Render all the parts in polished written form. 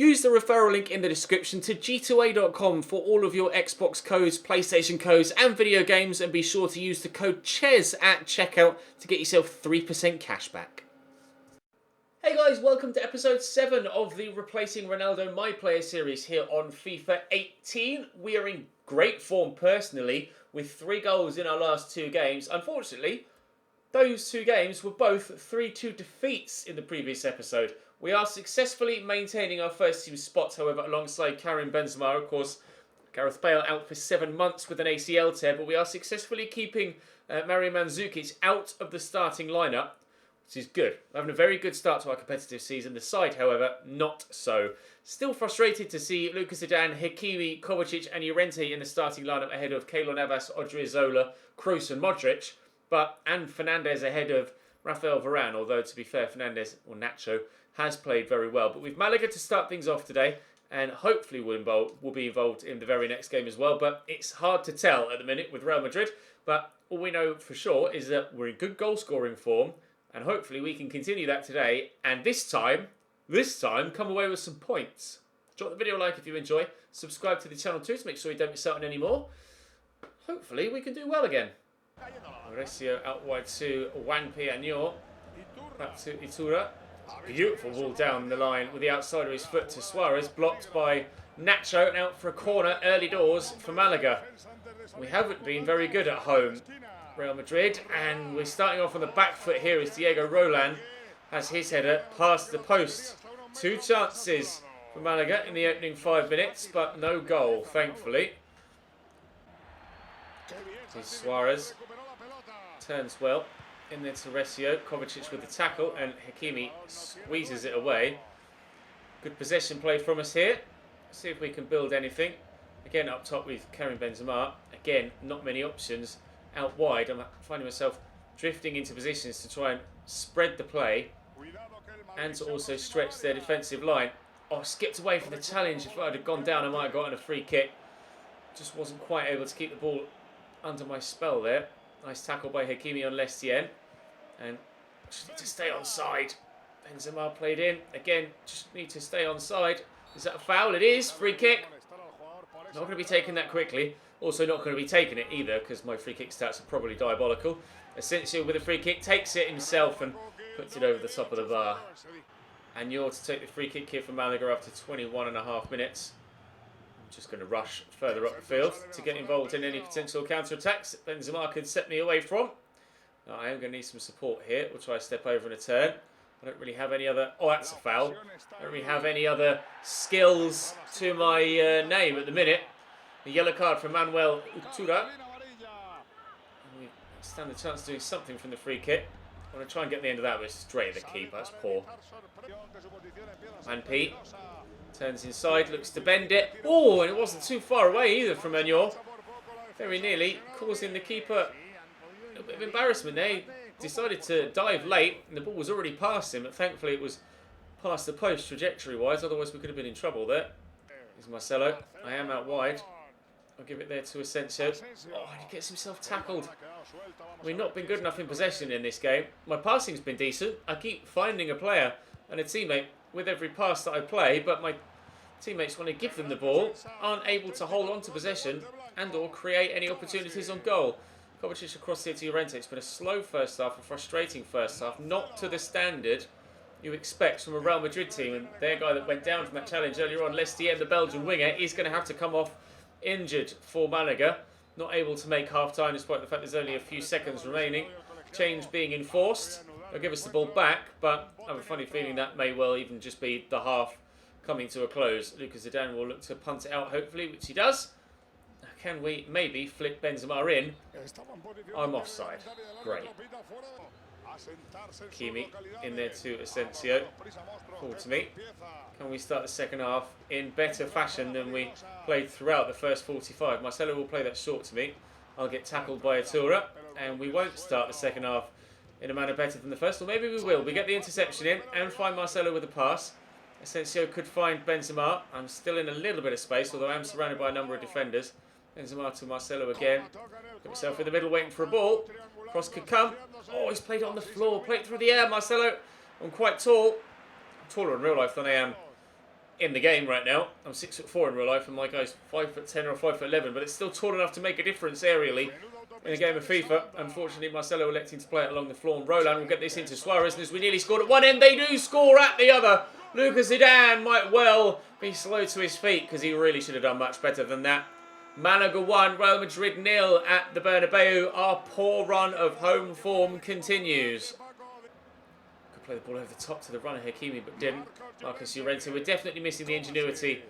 Use the referral link in the description to g2a.com for all of your Xbox codes, PlayStation codes and video games, and be sure to use the code CHES at checkout to get yourself 3% cash back. Hey guys, welcome to episode 7 of the Replacing Ronaldo My Player series here on FIFA 18. We are in great form personally with 3 goals in our last 2 games. Unfortunately, those 2 games were both 3-2 defeats in the previous episode. We are successfully maintaining our first team spot, however, alongside Karim Benzema. Of course, Gareth Bale out for 7 months with an ACL tear, but we are successfully keeping Mario Mandzukic out of the starting lineup, which is good. We're having a very good start to our competitive season. The side, however, not so. Still frustrated to see Lucas Zidane, Hakimi, Kovacic and Llorente in the starting lineup ahead of Keylor Navas, Odriozola, Kroos and Modric, and Fernandes ahead of Rafael Varane, although to be fair, Fernandes, or Nacho, has played very well. But with Malaga to start things off today, and hopefully will be involved in the very next game as well. But it's hard to tell at the minute with Real Madrid. But all we know for sure is that we're in good goal scoring form, and hopefully we can continue that today. And this time, come away with some points. Drop the video a like if you enjoy. Subscribe to the channel too to make sure you don't miss out on any more. Hopefully we can do well again. Mauricio out wide to Juan Pianor. Back to Iturra. Beautiful ball down the line with the outside of his foot to Suarez. Blocked by Nacho and out for a corner early doors for Malaga. We haven't been very good at home, Real Madrid. And we're starting off on the back foot here as Diego Roland has his header past the post. 2 chances for Malaga in the opening 5 minutes, but no goal, thankfully. Here's Suarez. Turns well. In there to Resio. Kovacic with the tackle, and Hakimi squeezes it away. Good possession play from us here. See if we can build anything. Again up top with Karim Benzema. Again, not many options. Out wide, I'm finding myself drifting into positions to try and spread the play and to also stretch their defensive line. Oh, I skipped away from the challenge. If I'd have gone down, I might have gotten a free kick. Just wasn't quite able to keep the ball under my spell there. Nice tackle by Hakimi on Lestien. And just need to stay on side. Benzema played in. Again, just need to stay on side. Is that a foul? It is. Free kick. Not going to be taking that quickly. Also not going to be taking it either because my free kick stats are probably diabolical. Asensio with a free kick takes it himself and puts it over the top of the bar. And you're to take the free kick here for Malaga after 21.5 minutes. I'm just going to rush further up the field to get involved in any potential counter-attacks that Benzema could set me away from. Now, I am going to need some support here. We'll try to step over in a turn. I don't really have any other... Oh, that's a foul. I don't really have any other skills to my name at the minute. A yellow card for Manuel Utura. We stand a chance of doing something from the free kick. I want to try and get the end of that, but it's straight at the keeper. That's poor. And Pete turns inside, looks to bend it. Oh, and it wasn't too far away either from Manor. Very nearly causing the keeper a little bit of embarrassment there. He decided to dive late, and the ball was already past him, but thankfully it was past the post trajectory-wise. Otherwise, we could have been in trouble there. Here's Marcelo. I am out wide. I'll give it there to Asensio. Oh, he gets himself tackled. We've not been good enough in possession in this game. My passing's been decent. I keep finding a player and a teammate with every pass that I play, but my teammates, when I give them the ball, aren't able to hold on to possession and or create any opportunities on goal. Kovacic across here to Llorente. It's been a slow first half, a frustrating first half, not to the standard you expect from a Real Madrid team. And their guy that went down from that challenge earlier on, Lestien, the Belgian winger, is going to have to come off injured for Malaga. Not able to make half-time despite the fact there's only a few seconds remaining. Change being enforced. They'll give us the ball back, but I have a funny feeling that may well even just be the half coming to a close. Lucas Zidane will look to punt it out, hopefully, which he does. Can we maybe flick Benzema in? I'm offside. Great. Kimi in there to Asensio. Forward to me. Can we start the second half in better fashion than we played throughout the first 45? Marcelo will play that short to me. I'll get tackled by Iturra, and we won't start the second half in a manner better than the first. Or maybe we will. We get the interception in and find Marcelo with a pass. Asensio could find Benzema. I'm still in a little bit of space, although I am surrounded by a number of defenders. Benzema to Marcelo again. Put himself in the middle waiting for a ball. Cross could come. Oh, he's played it on the floor. Played it through the air, Marcelo. I'm quite tall. I'm taller in real life than I am in the game right now. I'm 6'4" in real life, and my guy's 5'10" or 5'11", but it's still tall enough to make a difference aerially in a game of FIFA. Unfortunately, Marcelo electing to play it along the floor, and Roland will get this into Suarez, and as we nearly scored at one end, they do score at the other. Lucas Zidane might well be slow to his feet, because he really should have done much better than that. Malaga 1, Real Madrid 0 at the Bernabeu. Our poor run of home form continues. Could play the ball over the top to the runner Hakimi, but didn't. Marcus Llorente. We're definitely missing the ingenuity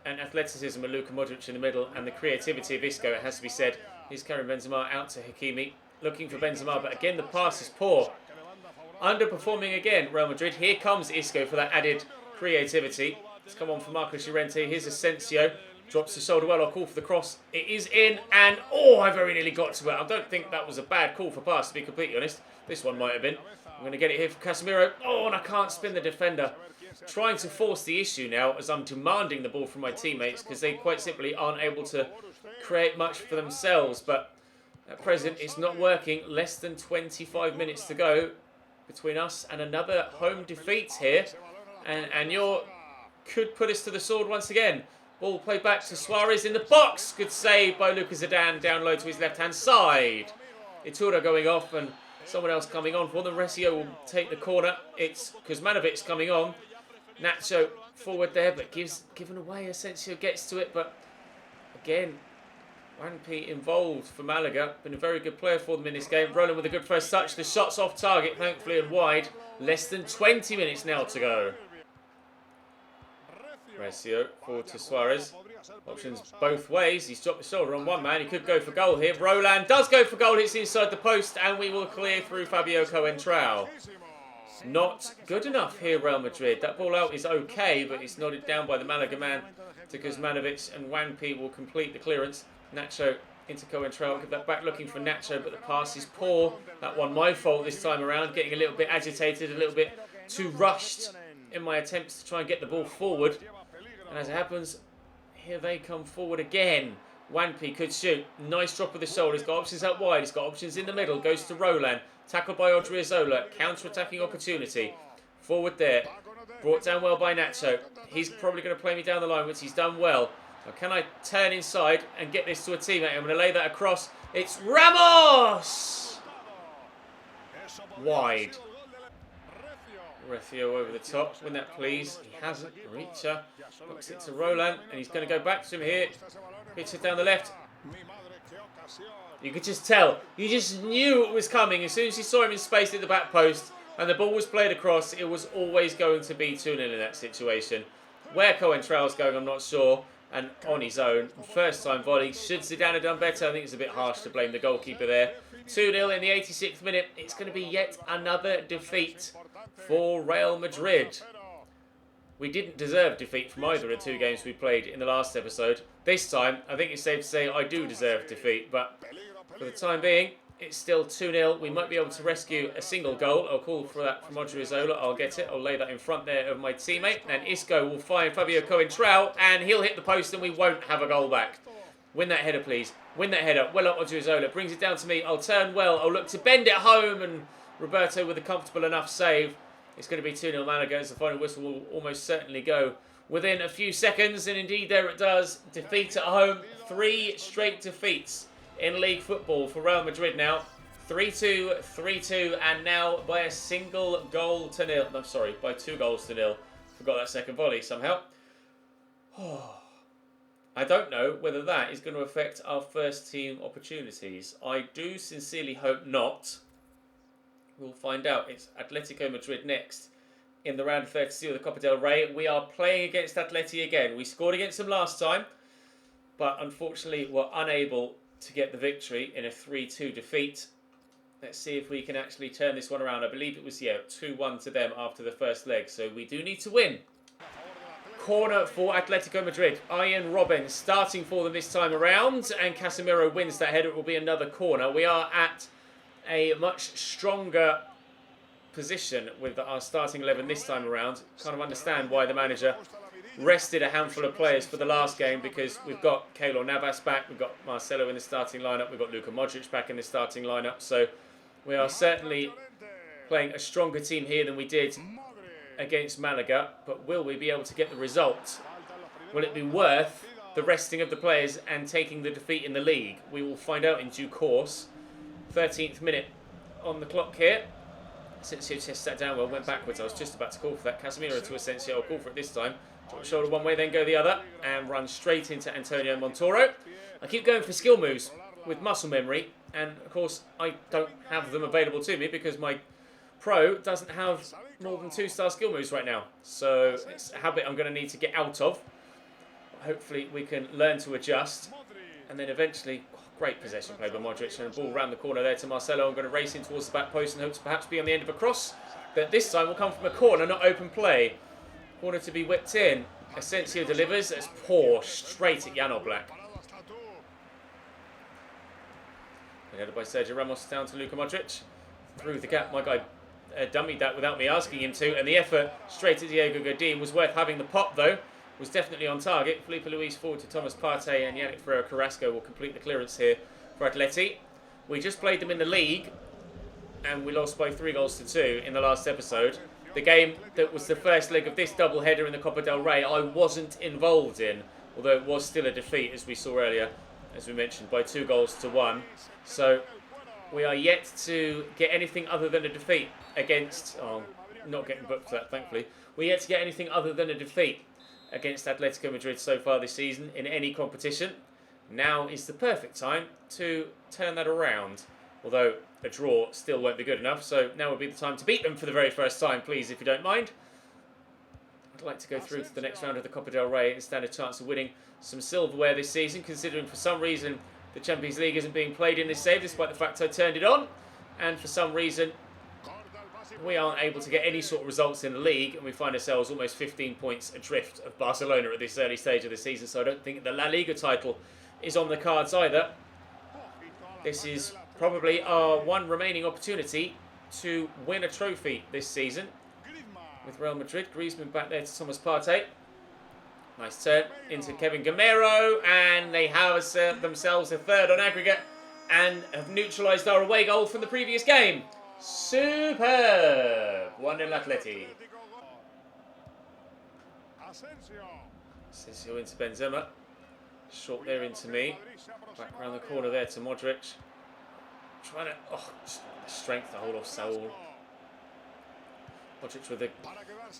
and athleticism of Luka Modric in the middle, and the creativity of Isco, it has to be said. He's carrying Benzema out to Hakimi, looking for Benzema, but again the pass is poor. Underperforming again, Real Madrid. Here comes Isco for that added creativity. It's come on for Marcus Llorente. Here's Asensio. Drops the shoulder well. I'll call for the cross. It is in, and oh, I very nearly got to it. I don't think that was a bad call for pass, to be completely honest. This one might have been. I'm going to get it here for Casemiro. Oh, and I can't spin the defender. Trying to force the issue now as I'm demanding the ball from my teammates, because they quite simply aren't able to create much for themselves. But at present, it's not working. Less than 25 minutes to go between us and another home defeat here. And you could put us to the sword once again. Ball played back to Suarez in the box. Good save by Lucas Zidane down low to his left-hand side. Iturra going off and someone else coming on for them. Resio will take the corner. It's Kuzmanovic's coming on. Nacho forward there, but given away. Asensio gets to it, but again, Wanpi involved for Malaga. Been a very good player for them in this game. Roland with a good first touch. The shot's off target, thankfully, and wide. Less than 20 minutes now to go. Resio forward to Suarez. Options both ways. He's dropped the shoulder on one man. He could go for goal here. Roland does go for goal. Hits inside the post, and we will clear through Fabio Coentrao. Not good enough here, Real Madrid. That ball out is okay, but it's nodded down by the Malaga man to Kuzmanovic, and Wanpi will complete the clearance. Nacho into Coentrao. Give that back, looking for Nacho, but the pass is poor. That one my fault this time around. Getting a little bit agitated, a little bit too rushed in my attempts to try and get the ball forward. And as it happens, here they come forward again. Wanpi could shoot. Nice drop of the shoulder. He's got options out wide. He's got options in the middle. Goes to Roland. Tackled by Odriozola. Counter-attacking opportunity. Forward there. Brought down well by Nacho. He's probably going to play me down the line, which he's done well. Now, can I turn inside and get this to a teammate? I'm going to lay that across. It's Ramos! Wide. Refio over the top. Win that, please. He hasn't. Richa books it to Roland, and he's going to go back to him here. Hits it down the left. You could just tell. You just knew it was coming. As soon as you saw him in space at the back post and the ball was played across, it was always going to be 2-0 in that situation. Where Coentrao's going, I'm not sure. And on his own, first time volley. Should Zidane have done better? I think it's a bit harsh to blame the goalkeeper there. 2-0 in the 86th minute. It's going to be yet another defeat for Real Madrid. We didn't deserve defeat from either of the two games we played in the last episode. This time, I think it's safe to say I do deserve defeat, but for the time being, it's still 2-0. We might be able to rescue a single goal. I'll call for that from Odriozola. I'll get it. I'll lay that in front there of my teammate. And Isco will find Fabio Coentrao, and he'll hit the post, and we won't have a goal back. Win that header, please. Win that header. Well up, Odriozola. Brings it down to me. I'll turn well. I'll look to bend it home, and Roberto with a comfortable enough save. It's going to be 2-0 Malaga, as the final whistle will almost certainly go within a few seconds. And indeed, there it does. Defeat at home. 3 straight defeats in league football for Real Madrid now. 3-2, 3-2, and now by a single goal to nil. No, sorry, by 2 goals to nil. Forgot that second volley somehow. I don't know whether that is going to affect our first team opportunities. I do sincerely hope not. We'll find out. It's Atletico Madrid next in the round of 32 of the Copa del Rey. We are playing against Atleti again. We scored against them last time, but unfortunately were unable to get the victory in a 3-2 defeat. Let's see if we can actually turn this one around. I believe it was, 2-1 to them after the first leg, so we do need to win. Corner for Atletico Madrid. Ian Robben starting for them this time around, and Casemiro wins that header. It will be another corner. We are at a much stronger position with our starting 11 this time around. Kind of understand why the manager rested a handful of players for the last game, because we've got Keylor Navas back, we've got Marcelo in the starting lineup, we've got Luka Modric back in the starting lineup, so we are certainly playing a stronger team here than we did against Malaga, but will we be able to get the result? Will it be worth the resting of the players and taking the defeat in the league? We will find out in due course. 13th minute on the clock here. Asensio tests that down well, went backwards. I was just about to call for that. Casemiro to Asensio. I'll call for it this time. Drop the shoulder one way, then go the other, and run straight into Antonio Montoro. I keep going for skill moves with muscle memory, and of course I don't have them available to me because my Pro doesn't have more than 2-star skill moves right now. So it's a habit I'm going to need to get out of. Hopefully we can learn to adjust, and then eventually... Great possession play by Modric, and a ball round the corner there to Marcelo. I'm going to race in towards the back post and hope to perhaps be on the end of a cross. But this time will come from a corner, not open play. Corner to be whipped in. Asensio delivers. That's poor, straight at Jan Oblak. Headed by Sergio Ramos down to Luka Modric. Through the gap, my guy dummied that without me asking him to. And the effort straight at Diego Godin was worth having. The pop, though, was definitely on target. Felipe Luis forward to Thomas Partey, and Yannick Ferreira Carrasco will complete the clearance here for Atleti. We just played them in the league, and we lost by 3-2 in the last episode. The game that was the first leg of this double-header in the Copa del Rey, I wasn't involved in, although it was still a defeat, as we saw earlier, as we mentioned, by 2-1. So we are yet to get anything other than a defeat against... Oh, not getting booked for that, thankfully. We're yet to get anything other than a defeat against Atletico Madrid so far this season in any competition. Now is the perfect time to turn that around. Although a draw still won't be good enough, so now would be the time to beat them for the very first time, please, if you don't mind. I'd like to go through to the next round of the Copa del Rey and stand a chance of winning some silverware this season, considering for some reason the Champions League isn't being played in this save, despite the fact I turned it on. And for some reason, we aren't able to get any sort of results in the league, and we find ourselves almost 15 points adrift of Barcelona at this early stage of the season, so I don't think the La Liga title is on the cards either. This is probably our one remaining opportunity to win a trophy this season. With Real Madrid, Griezmann back there to Thomas Partey. Nice turn into Kevin Gamero, and they have themselves a third on aggregate and have neutralised our away goal from the previous game. Superb! 1-0 Atleti. Asensio into Benzema. Short there into me. Back around the corner there to Modric. Trying to... Oh, strength to hold off Saul. Modric with a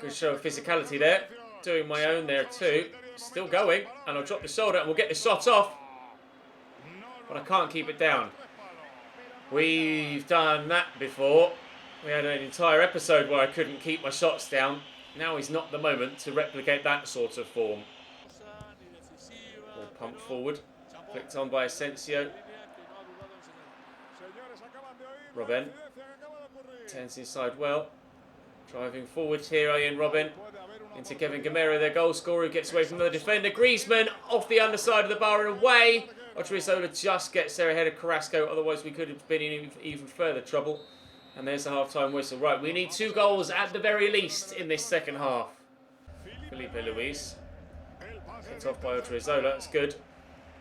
good show of physicality there. Doing my own there too. Still going. And I'll drop the shoulder and we'll get the shot off. But I can't keep it down. We've done that before. We had an entire episode where I couldn't keep my shots down. Now is not the moment to replicate that sort of form. Ball pumped forward. Flicked on by Asensio. Robben. Turns inside well. Driving forward here, Ian Robben. Into Kevin Gamero, their goal scorer, who gets away from the defender. Griezmann off the underside of the bar and away. Odriozola just gets there ahead of Carrasco, otherwise we could have been in even further trouble. And there's the half-time whistle. Right, we need 2 goals at the very least in this second half. Felipe Luis. Picked off by Odriozola, that's good.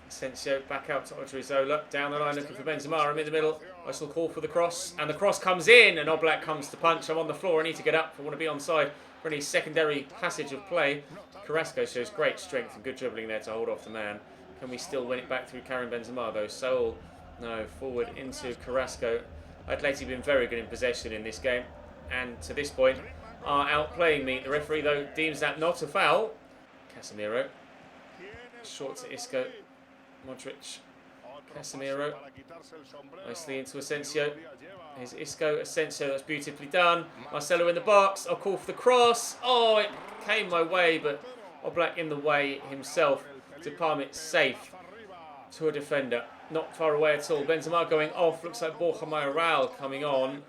Asensio back out to Odriozola. Down the line looking for Benzema. I'm in the middle. I shall call for the cross. And the cross comes in, and Oblak comes to punch. I'm on the floor. I need to get up. I want to be onside for any secondary passage of play. Carrasco shows great strength and good dribbling there to hold off the man. Can we still win it back through Karim Benzema, though? Saul, no, forward into Carrasco. Atleti been very good in possession in this game, and to this point are outplaying me. The referee, though, deems that not a foul. Casemiro. Short to Isco. Modric. Casemiro. Nicely into Asensio. Here's Isco. Asensio, that's beautifully done. Marcelo in the box. I'll call for the cross. Oh, it came my way, but Oblak in the way himself to palm it safe to a defender. Not far away at all. Benzema going off. Looks like Borja Mayoral coming on.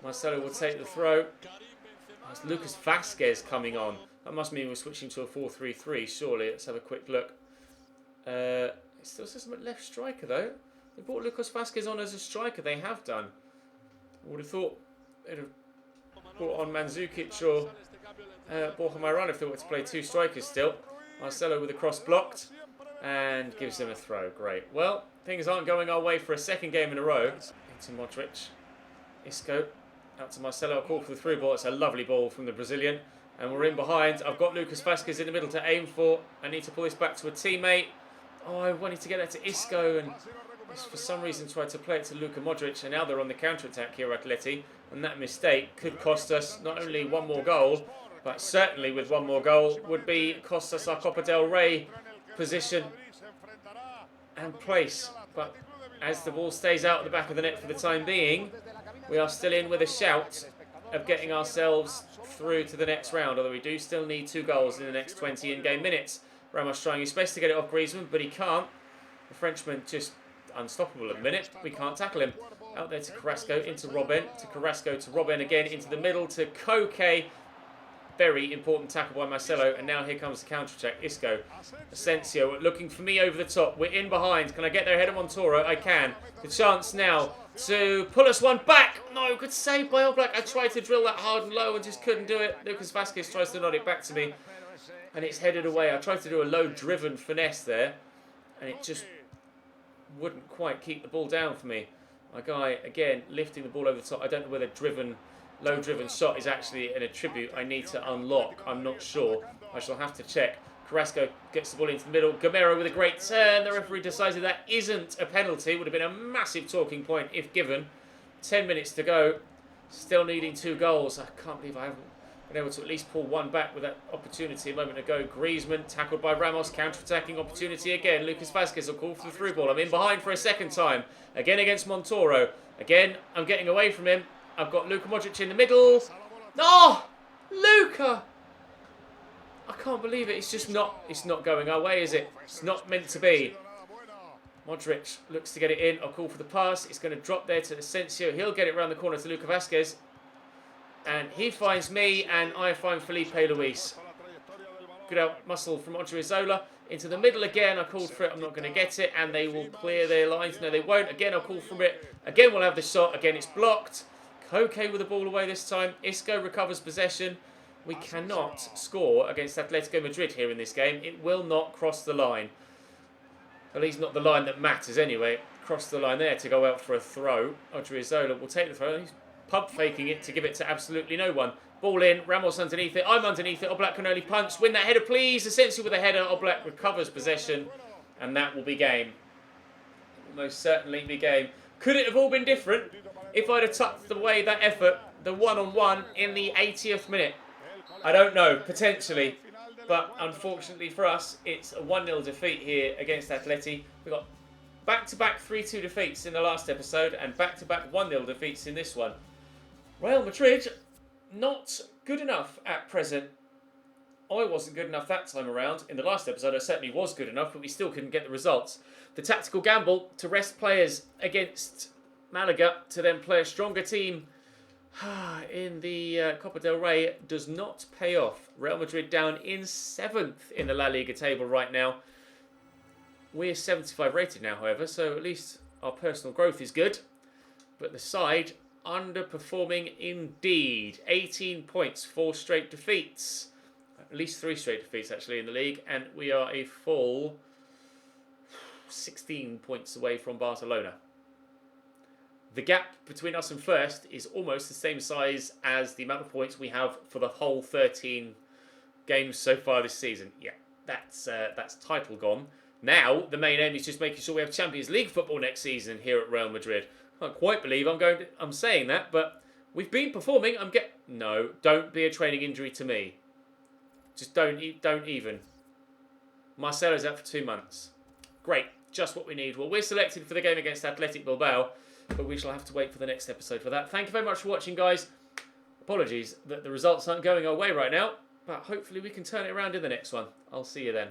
Marcelo will take the throw. That's Lucas Vazquez coming on. That must mean we're switching to a 4-3-3, surely. Let's have a quick look. It still says I'm at left striker, though. They brought Lucas Vazquez on as a striker. They have done. I would have thought they'd have brought on Mandzukic or Borja Mayoral if they were to play 2 strikers still. Marcelo with the cross blocked and gives him a throw. Great. Well, things aren't going our way for a second game in a row. Into Modric. Isco. Out to Marcelo, a call for the through ball. It's a lovely ball from the Brazilian. And we're in behind. I've got Lucas Vazquez in the middle to aim for. I need to pull this back to a teammate. Oh, I wanted to get that to Isco, and for some reason tried to play it to Luka Modric. And now they're on the counter-attack here, Atleti. And that mistake could cost us not only one more goal, but certainly with one more goal would be cost us our Copa del Rey position and place. But as the ball stays out at the back of the net for the time being, we are still in with a shout of getting ourselves through to the next round, although we do still need 2 goals in the next 20 in-game minutes. Ramos trying his best to get it off Griezmann, but he can't. The Frenchman just unstoppable at the minute. We can't tackle him. Out there to Carrasco, into Robben, to Carrasco, to Robben again, into the middle, to Koke. Very important tackle by Marcelo, and now here comes the counter-attack. Isco, Asensio looking for me over the top. We're in behind. Can I get there ahead of Montoro? I can. The chance now to pull us one back. No, good save by Oblak. I tried to drill that hard and low and just couldn't do it. Lucas Vazquez tries to nod it back to me, and it's headed away. I tried to do a low-driven finesse there, and it just wouldn't quite keep the ball down for me. My guy, again, lifting the ball over the top. I don't know whether low-driven shot is actually an attribute I need to unlock. I'm not sure. I shall have to check. Carrasco gets the ball into the middle. Gamero with a great turn. The referee decided that isn't a penalty. Would have been a massive talking point if given. 10 minutes to go. Still needing 2 goals. I can't believe I haven't been able to at least pull one back with that opportunity a moment ago. Griezmann tackled by Ramos. Counter-attacking opportunity again. Lucas Vazquez will call for the through ball. I'm in behind for a second time. Again against Montoro. Again, I'm getting away from him. I've got Luka Modric in the middle. Oh, Luka! I can't believe it. It's not going our way, is it? It's not meant to be. Modric looks to get it in. I'll call for the pass. It's going to drop there to Asensio. He'll get it around the corner to Luka Vazquez. And he finds me, and I find Felipe Luis. Good out muscle from Odriozola. Into the middle again. I called for it. I'm not going to get it. And they will clear their lines. No, they won't. Again, I'll call for it. Again, we'll have the shot. Again, it's blocked. Koke with the ball away this time. Isco recovers possession. We cannot score against Atletico Madrid here in this game. It will not cross the line. At least not the line that matters anyway. Cross the line there to go out for a throw. Odriozola will take the throw. He's pump faking it to give it to absolutely no one. Ball in. Ramos underneath it. I'm underneath it. Oblak can only punch. Win that header, please. Asensio with a header. Oblak recovers possession. And that will be game. Most certainly be game. Could it have all been different if I'd have tucked away that effort, the one-on-one, in the 80th minute? I don't know, potentially. But unfortunately for us, it's a 1-0 defeat here against Atleti. We've got back-to-back 3-2 defeats in the last episode and back-to-back 1-0 defeats in this one. Real Madrid, not good enough at present. I wasn't good enough that time around. In the last episode, I certainly was good enough, but we still couldn't get the results. The tactical gamble to rest players against Malaga to then play a stronger team in the Copa del Rey does not pay off. Real Madrid down in 7th in the La Liga table right now. We're 75 rated now, however, so at least our personal growth is good. But the side underperforming indeed. 18 points, 4 straight defeats. At least 3 straight defeats actually in the league, and we are a full 16 points away from Barcelona. The gap between us and first is almost the same size as the amount of points we have for the whole 13 games so far this season. Yeah, that's title gone. Now, the main aim is just making sure we have Champions League football next season here at Real Madrid. I can't quite believe I'm saying that, but we've been performing. No, don't be a training injury to me. Just don't even. Marcelo's out for 2 months. Great, just what we need. Well, we're selected for the game against Athletic Bilbao, but we shall have to wait for the next episode for that. Thank you very much for watching, guys. Apologies that the results aren't going our way right now, but hopefully we can turn it around in the next one. I'll see you then.